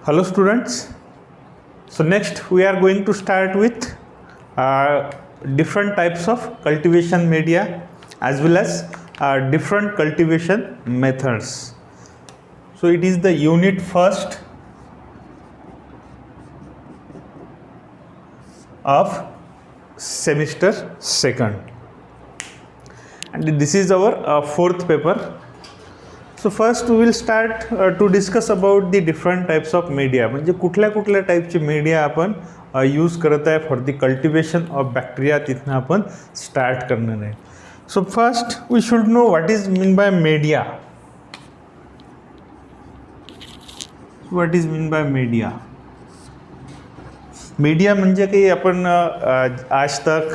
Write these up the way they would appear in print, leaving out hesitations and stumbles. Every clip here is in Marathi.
Hello students. So next we are going to start with different types of cultivation media as well as different cultivation methods. So it is the unit first of semester second, and this is our fourth paper. So first we will start to discuss about the different types of media. म्हणजे कुठल्या कुठल्या टाईपचे मीडिया आपण यूज करत आहे for the cultivation of bacteria, तिथनं आपण स्टार्ट करणार आहे. So first we should know what is mean by media. What is mean by media? Media म्हणजे काही आपण आज तक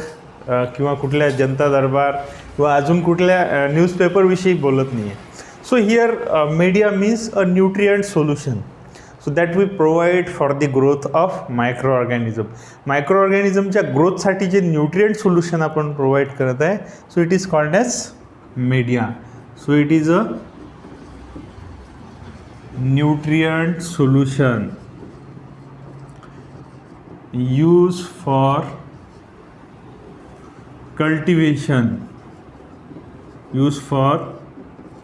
किंवा कुठल्या जनता दरबार किंवा अजून कुठल्या न्यूजपेपरविषयी बोलत नाही आहे. So here media means a nutrient solution, so that we provide for the growth of microorganism. Microorganismच्या ग्रोथसाठी जे न्यूट्रिएंट सोल्युशन आपण प्रोव्हाइड करत आहे, so it is called as media. So it is a nutrient solution use for cultivation,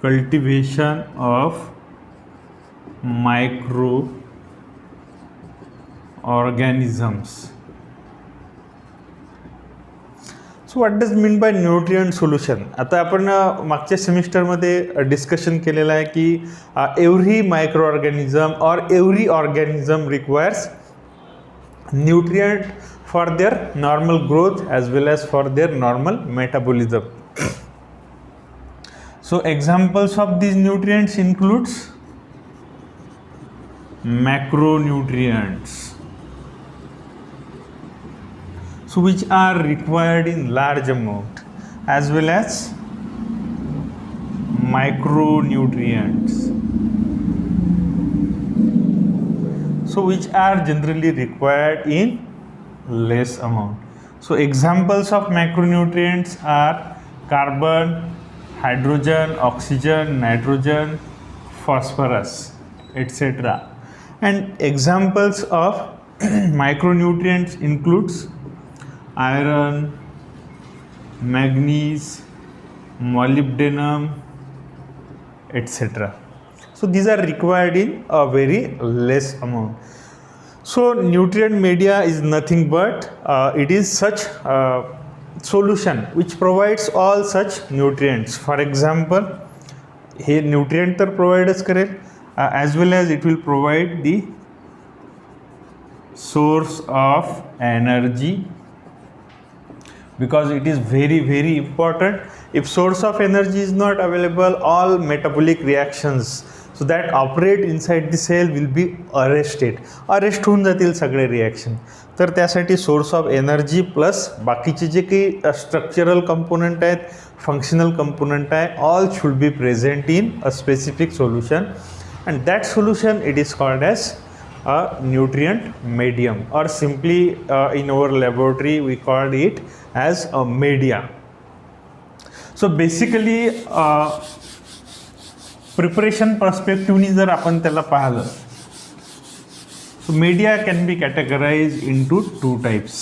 cultivation of microorganisms. So what does mean by nutrient solution? आता आपण मागच्या सेमिस्टरमध्ये डिस्कशन केलेलं आहे की एव्हरी मायक्रोऑर्गॅनिझम और every organism requires nutrient for their normal growth as well as for their normal metabolism. So examples of these nutrients includes macronutrients, so which are required in large amount, as well as micronutrients, so which are generally required in less amount. So examples of macronutrients are carbon, hydrogen, oxygen, nitrogen, phosphorus, etc. And examples of micronutrients includes iron, manganese, molybdenum, etc. So these are required in a very less amount. So nutrient media is nothing but it is such solution which provides all such nutrients. For example, हे न्यूट्रिएंट तर प्रोव्हाइडच करेल, as well as it will provide the source of energy, because it is very important. If source of energy is not available, all metabolic reactions so that operate inside the cell will be arrest होऊन जातील सगळे रिॲक्शन. तर त्यासाठी सोर्स ऑफ एनर्जी प्लस बाकीचे जे काही स्ट्रक्चरल कंपोनंट आहेत, फंक्शनल कंपोनंट आहे, all should be present in a specific solution, and that solution it is called as a nutrient medium, or simply in our laboratory we called it as a media. So basically preparation पर्स्पेक्टिव्हनी जर आपण त्याला पाहिलं, so media can be categorized into two types.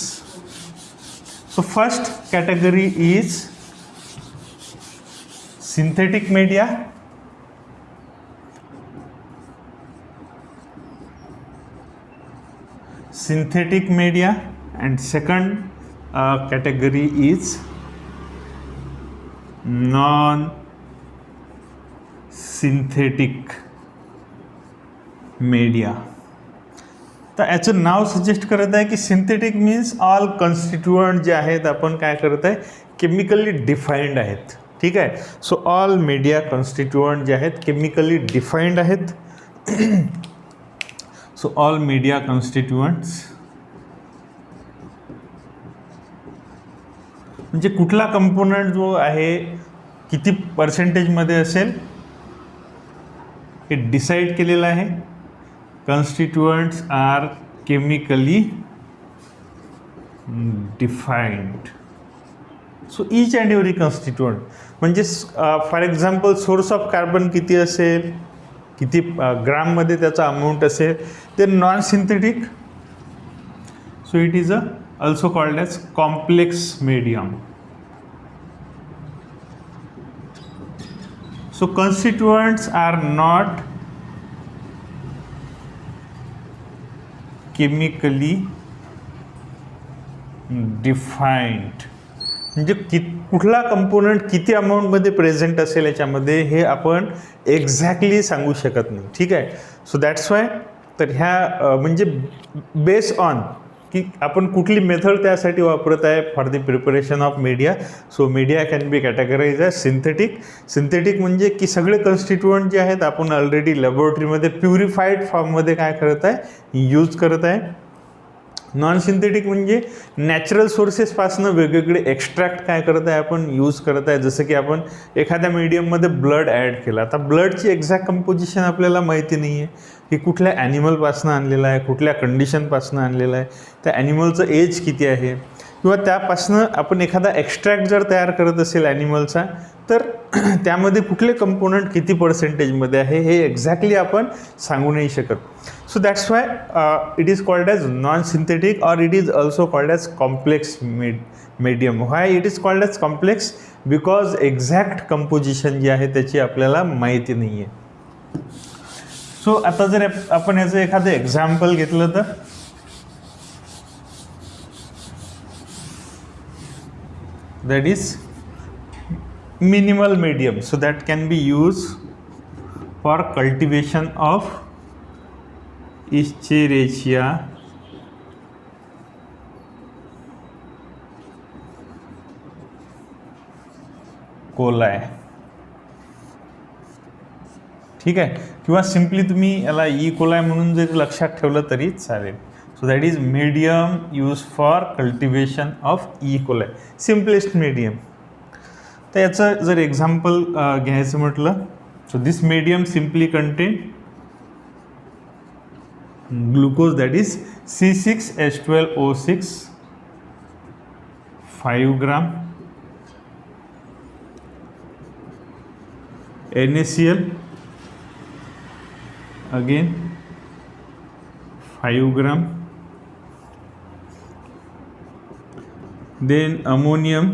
So first category is synthetic media. And second category is non-synthetic media. तर याचं नाव सजेस्ट करत आहे की सिंथेटिक मीन्स ऑल कॉन्स्टिट्युएंट जे आहेत आपण काय करत आहे, केमिकली डिफाईंड आहेत. ठीक आहे. सो ऑल मीडिया कॉन्स्टिट्युएंट जे आहेत केमिकली डिफाईंड आहेत. सो ऑल मीडिया कॉन्स्टिट्युएंट्स म्हणजे कुठला कंपोनंट जो आहे किती पर्सेंटेजमध्ये असेल हे डिसाईड केलेलं आहे. Constituents are chemically defined. So each and every constituent म्हणजे for example source of carbon किती असेल, किती ग्राममध्ये त्याचा अमाऊंट असेल. ते non synthetic, so it is also called as complex medium. So constituents are not chemically defined. म्हणजे कुठला कंपोनंट किती अमाऊंटमध्ये प्रेझेंट असेल याच्यामध्ये हे आपण एक्झॅक्टली सांगू शकत नाही. ठीक आहे. सो दॅट्स वाय तर ह्या म्हणजे बेस्ड ऑन की आपण कुठली मेथड त्यासाठी वापरत आहे for the preparation of media. So media can be categorize as synthetic. Synthetic म्हणजे की सगळे कन्स्टिट्युएंट जे आहेत आपण ऑलरेडी लॅबोरेटरीमध्ये प्युरिफाईड फॉर्ममध्ये काय करत आहे, यूज करत आहे. नॉन सिंथेटिक म्हणजे नॅचरल सोर्सेसपासून वेगवेगळे एक्स्ट्रॅक्ट काय करत आहे आपण यूज करत आहे. जसं की आपण एखाद्या मीडियममध्ये ब्लड ॲड केला, आता ब्लडची एक्झॅक्ट कंपोजिशन आपल्याला माहिती नाही आहे की कुठल्या ॲनिमलपासून आणलेलं आहे, कुठल्या कंडिशनपासून आणलेलं आहे, त्या ॲनिमलचं एज किती आहे, किंवा त्यापासनं आपण एखादा एक्स्ट्रॅक्ट जर तयार करत असेल ॲनिमलचा तर त्यामध्ये कुठले कंपोनंट किती पर्सेंटेजमध्ये आहे हे एक्झॅक्टली आपण सांगू नाही शकत. So that's why it is called as non synthetic or it is also called as complex medium. Why it is called as complex? Because exact composition जी आहे त्याची आपल्याला माहिती नाही आहे. सो आता जर आपण याचं एखादं एक्झाम्पल घेतलं तर that is minimal medium, so that can be used for cultivation of Escherichia coli. ठीक आहे. किंवा सिम्पली तुम्ही याला ई कोलाय म्हणून जर लक्षात ठेवलं तरी चालेल. So that is medium use for cultivation of E coli, simplest medium. तर याचं जर एक्झाम्पल घ्यायचं म्हटलं, so this medium simply content glucose that is C6H12O6 5 gram, NaCl again 5 gram, then ammonium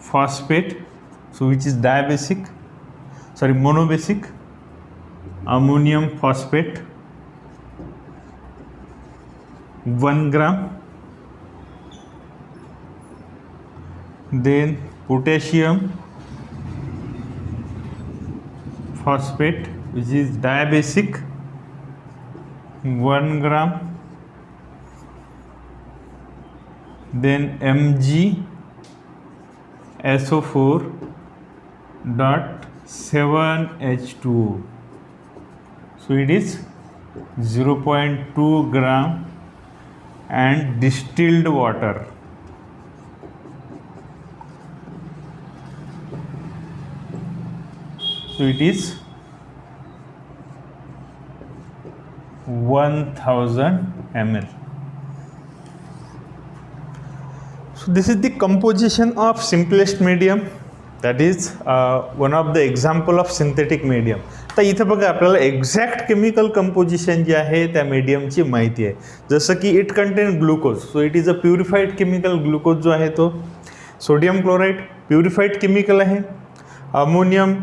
phosphate, so which is monobasic ammonium phosphate 1 gram, then potassium phosphate which is diabasic 1 gram, then MgSO4.7H2O, so it is 0.2 gram, and distilled water, so it is 1000 ml. So this is the composition of simplest medium, that is one of the example of synthetic medium. तर इथं बघा आपल्याला एक्झॅक्ट केमिकल कंपोजिशन जे आहे त्या मीडियमची माहिती आहे. जसं की it contain glucose, so it is a purified chemical. Glucose जो आहे तो सोडियम क्लोराईड प्युरिफाईड केमिकल आहे. Ammonium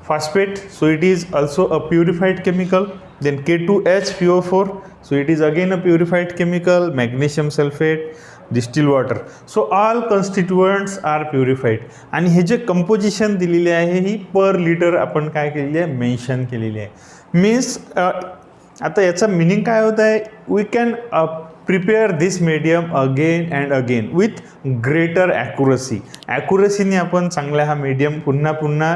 phosphate, so it is also a purified chemical. Then K2HPO4, so it is again a purified chemical. Magnesium sulfate, distilled water, so all constituents are purified. आणि हे जे कंपोजिशन दिलेली आहे ही पर लिटर आपण काय केलेली आहे, मेन्शन केलेली आहे. मीन्स आता याचा मिनिंग काय होत आहे, we can prepare this medium again and again with greater accuracy. ॲक्युरसीने आपण चांगला हा मीडियम पुन्हा पुन्हा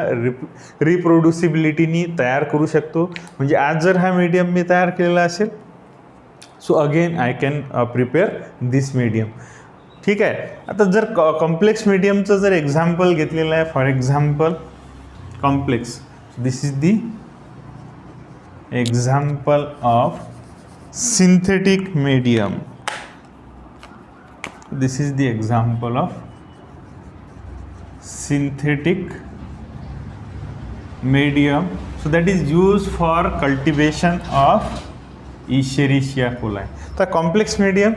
रिप्रोड्युसिबिलिटीनी तयार करू शकतो. म्हणजे आज जर हा मीडियम मी तयार केलेला असेल, so again I can prepare this medium. ठीक आहे. आता जर कॉम्प्लेक्स मीडियमचं जर एक्झाम्पल घेतलेलं आहे, for example complex, this is the example of synthetic medium. This is the example of synthetic medium, so that is used for cultivation of Escherichia coli. The complex medium,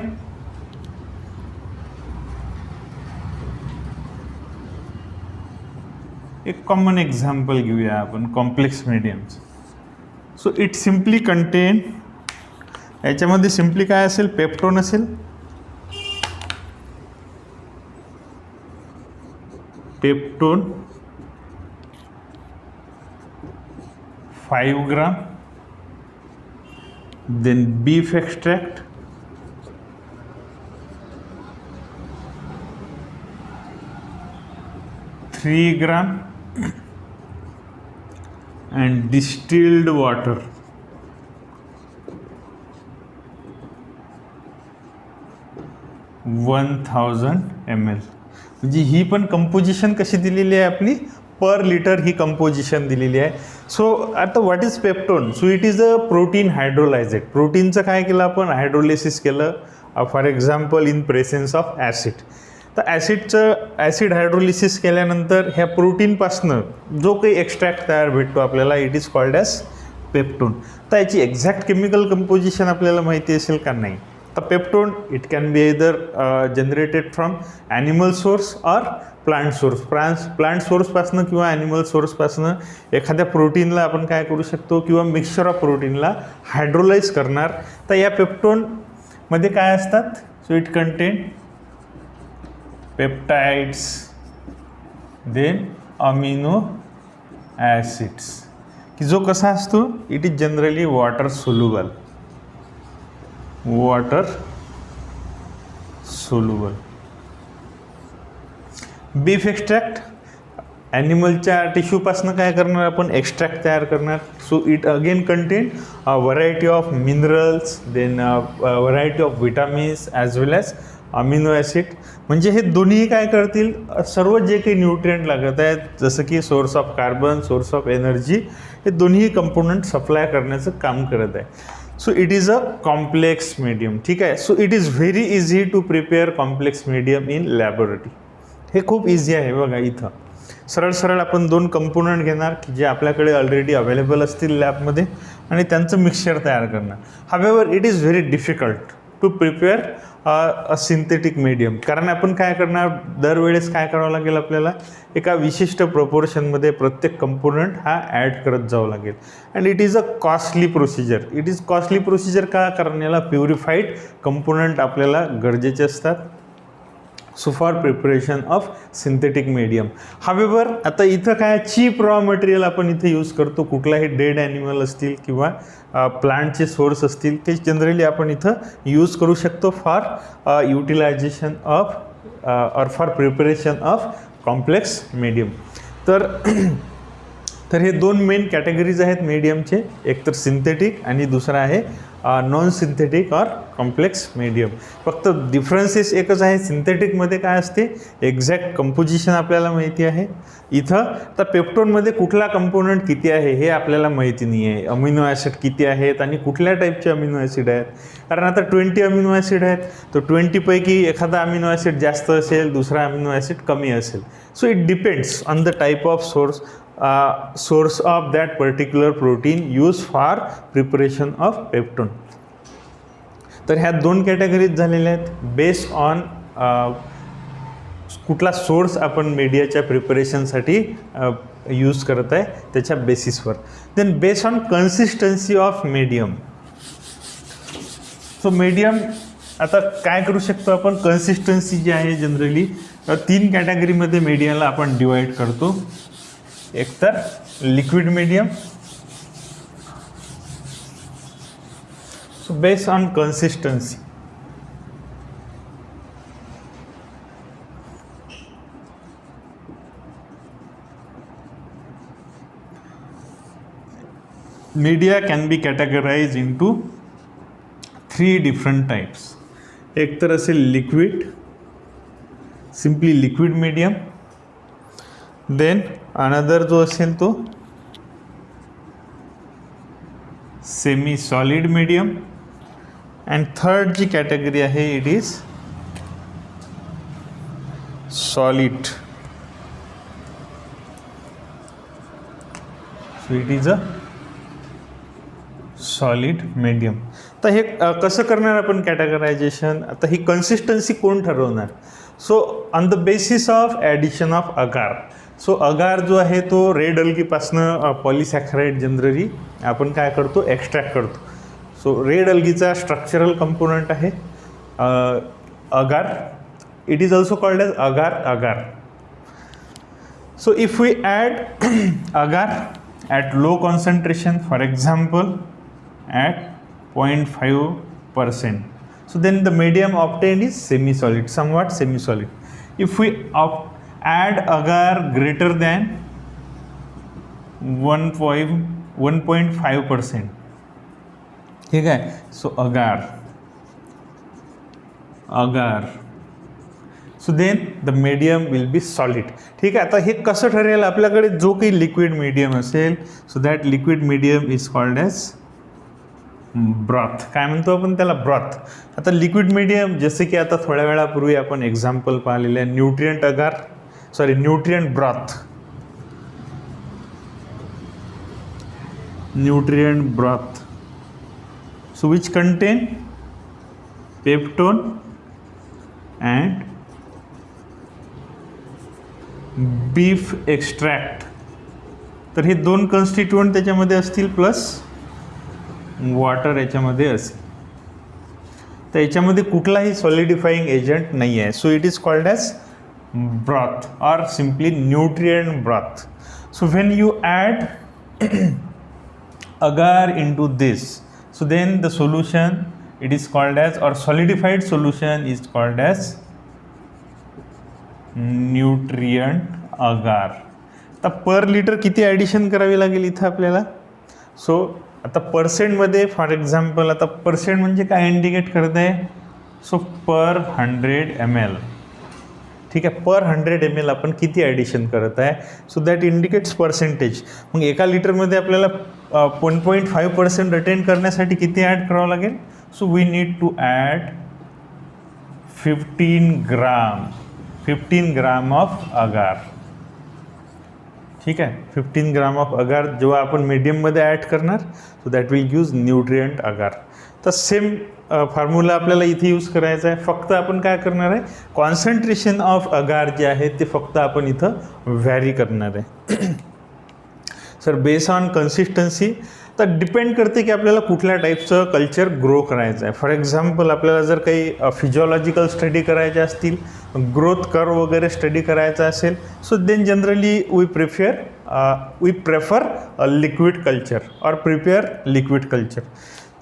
एक कॉमन एक्झाम्पल घेऊया आपण complex mediums. So it simply contain, याच्यामध्ये सिम्पली काय असेल, पेप्टोन असेल, peptone 5 gram, then beef extract 3 gram and distilled water 1000 ml. म्हणजे ही पण कंपोजिशन कशी दिलेली आहे आपली, पर लिटर ही कंपोजिशन दिलेली आहे. सो आता what is peptone? So it is a protein hydrolysate. प्रोटीनचं काय केलं आपण, हायड्रोलिसिस केलं, for example in presence of acid. तर ॲसिड हायड्रोलिसिस केल्यानंतर ह्या प्रोटीनपासनं जो काही एक्स्ट्रॅक्ट तयार भेटतो आपल्याला, it is called as peptone. तर याची एक्झॅक्ट केमिकल कंपोजिशन आपल्याला माहिती असेल का नाही. तर peptone it can be either generated from animal source or plant source. Plant सोर्सपासनं किंवा ॲनिमल सोर्सपासनं एखाद्या प्रोटीनला आपण काय करू शकतो, किंवा मिक्सचर ऑफ प्रोटीनला हायड्रोलाइज करणार. तर या पेप्टोनमध्ये काय असतात, so it contain peptides, then amino acids, की जो कसा असतो, it is generally water soluble. Beef extract, ॲनिमलच्या टिश्यूपासनं काय करणार आपण, एक्स्ट्रॅक्ट तयार करणार. So it again contain variety of minerals, then variety of vitamins as well as amino acid. म्हणजे हे दोन्ही काय करतील, सर्व जे काही न्यूट्रिएंट लागत आहेत, जसं की source of carbon, source of energy, हे दोन्ही कंपोनंट सप्लाय करण्याचं काम करत आहे. So it is a complex medium. ठीक आहे. So it is very easy to prepare complex medium in laboratory. हे खूप इझी आहे. बघा इथं सरळ आपण 2 कंपोनंट घेणार की जे आपल्याकडे ऑलरेडी अवेलेबल असतील लॅबमध्ये, आणि त्यांचं मिक्सचर तयार करणार. However it is very difficult to prepare a synthetic medium. कारण आपण काय करणार, दरवेळेस काय करावं लागेल आपल्याला, एका विशिष्ट प्रोपोर्शनमध्ये प्रत्येक कंपोनंट हा ॲड करत जावं लागेल. And it is a costly procedure. It is costly procedure का, कारण याला प्युरिफाईड कंपोनंट आपल्याला गरजेचे असतात. So for preparation of synthetic medium. However आता इथं काय, चीप रॉ मटेरियल आपण इथे यूज करतो. कुठलाही डेड ॲनिमल असतील किंवा प्लांटचे सोर्स असतील, ते जनरली आपण इथं यूज करू शकतो for utilization of or for preparation of complex medium. तर हे 2 मेन कॅटेगरीज आहेत मीडियमचे, एक तर सिंथेटिक आणि दुसरा आहे non synthetic or complex medium. फक्त डिफरन्सेस एकच आहे, सिंथेटिकमध्ये काय असते, एक्झॅक्ट कंपोजिशन आपल्याला माहिती आहे. इथं तर पेप्टोनमध्ये कुठला कंपोनंट किती आहे हे आपल्याला माहिती नाही आहे. अमिनो ॲसिड किती आहेत आणि कुठल्या टाईपचे अमिनो ॲसिड आहेत. कारण आता 20 अमिनो ॲसिड आहेत, तर 20 पैकी एखादा अमिनो ॲसिड जास्त असेल, दुसरा अमिनो ॲसिड कमी असेल. So it depends on the type of source of that particular protein used for preparation of peptone. तर ह्या 2 कॅटेगरीज झालेल्या आहेत. बेस्ड ऑन कुठला सोर्स आपण मीडियाच्या प्रिपरेशनसाठी यूज करत आहे त्याच्या बेसिसवर. Then based on consistency of medium. So medium आता काय करू शकतो आपण, कन्सिस्टन्सी जी आहे जनरली 3 कॅटेगरीमध्ये मीडियाला आपण डिवाइड करतो. एक तर liquid medium. So based on consistency, media can be categorized into 3 different types. एक तर असेल liquid, simply liquid medium. Then another जो असेल तो semi solid medium. And third जी कॅटेगरी आहे it is solid. So it is a solid medium. तर हे कसं करणार आपण कॅटेगरायझेशन? आता ही कन्सिस्टन्सी कोण ठरवणार? So on the basis of addition of agar. So agar जो आहे तो रेड अल्गीपासनं पॉलिसॅकराइड जनरली आपण काय करतो, एक्स्ट्रॅक्ट करतो. सो रेड अल्गीचा स्ट्रक्चरल कंपोनंट आहे agar. It is also called as agar. So if we add agar at low concentration, for example at 0.5%, so then the medium obtained is semi-solid, somewhat semi-solid. If we add agar greater than 1.5%, ठीक आहे. So agar, so then the medium will be solid. ठीक आहे. आता हे कसं ठरेल? आपल्याकडे जो काही लिक्विड मीडियम असेल, so that liquid medium is called as broth. काय म्हणतो आपण त्याला? ब्रॉथ. आता लिक्विड मीडियम जसे की आता थोड्या वेळापूर्वी आपण एक्झाम्पल पाहिलेलं आहे nutrient broth. So which contain peptone and beef extract. तर हे दोन कन्स्टिट्युएंट त्याच्यामध्ये असतील प्लस वॉटर याच्यामध्ये असेल. तर याच्यामध्ये कुठलाही सॉलिडिफाईंग एजंट नाही आहे. So it is called as broth or simply nutrient broth. So when you add agar in to this, so then the solution it is called as or solidified solution is called as nutrient agar. आता पर लिटर किती ॲडिशन करावी लागेल इथं आपल्याला? सो आता पर्सेंटमध्ये फॉर एक्झाम्पल, आता पर्सेंट म्हणजे काय इंडिकेट करत आहे? सो पर 100 ml. ठीक आहे. पर 100 ml आपण किती ॲडिशन करत आहे? So that indicates percentage. मग एका लिटरमध्ये आपल्याला 1.5% रिटेन करण्यासाठी किती ॲड करावं लागेल? So we need to add 15 gram of agar. ठीक आहे. 15 ग्राम ऑफ अगार जेव्हा आपण मीडियममध्ये ॲड करणार, so that will use nutrient agar. तर सेम फॉर्म्युला आपल्याला इथे यूज करायचा आहे. फक्त आपण काय करणार आहे, कॉन्सन्ट्रेशन ऑफ अगार जे आहे ते फक्त आपण इथं व्हॅरी करणार आहे. सर बेस ऑन कन्सिस्टन्सी तर डिपेंड करते की आपल्याला कुठल्या टाईपचं कल्चर ग्रो करायचं आहे. फॉर एक्झाम्पल आपल्याला जर काही फिजिओलॉजिकल स्टडी करायचे असतील, ग्रोथ कर्व वगैरे स्टडी करायचा असेल, so then generally we prefer liquid culture or prepare liquid culture.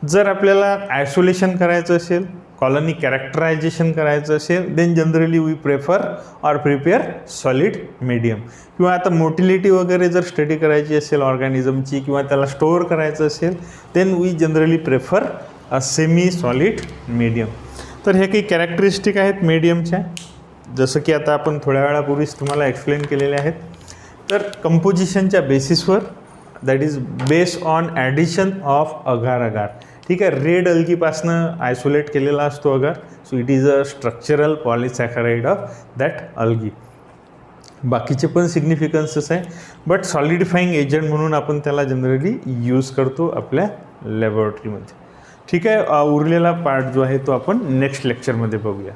जर आपल्याला आयसोलेशन करायचं असेल, कॉलनी कॅरेक्टरायझेशन करायचं असेल, then generally we prefer or prepare solid medium. किंवा आता मोटिलिटी वगैरे जर स्टडी करायची असेल ऑर्गॅनिझमची किंवा त्याला स्टोअर करायचं असेल, then we generally prefer a semi solid medium. तर हे काही कॅरेक्टरिस्टिक आहेत मीडियमच्या, जसं की आता आपण थोड्या वेळापूर्वीच तुम्हाला एक्सप्लेन केलेले आहेत. तर कंपोजिशनच्या बेसिसवर, that is based on addition of agar. ठीक आहे. रेड अल्गीपासनं आयसोलेट केलेला असतो agar. So it is a structural polysaccharide of that algae. बाकीचे पण सिग्निफिकन्सेस आहे, बट सॉलिडिफाईंग एजंट म्हणून आपण त्याला जनरली यूज करतो आपल्या लॅबोरेटरीमध्ये. ठीक आहे. उरलेला पार्ट जो आहे तो आपण नेक्स्ट लेक्चरमध्ये बघूया.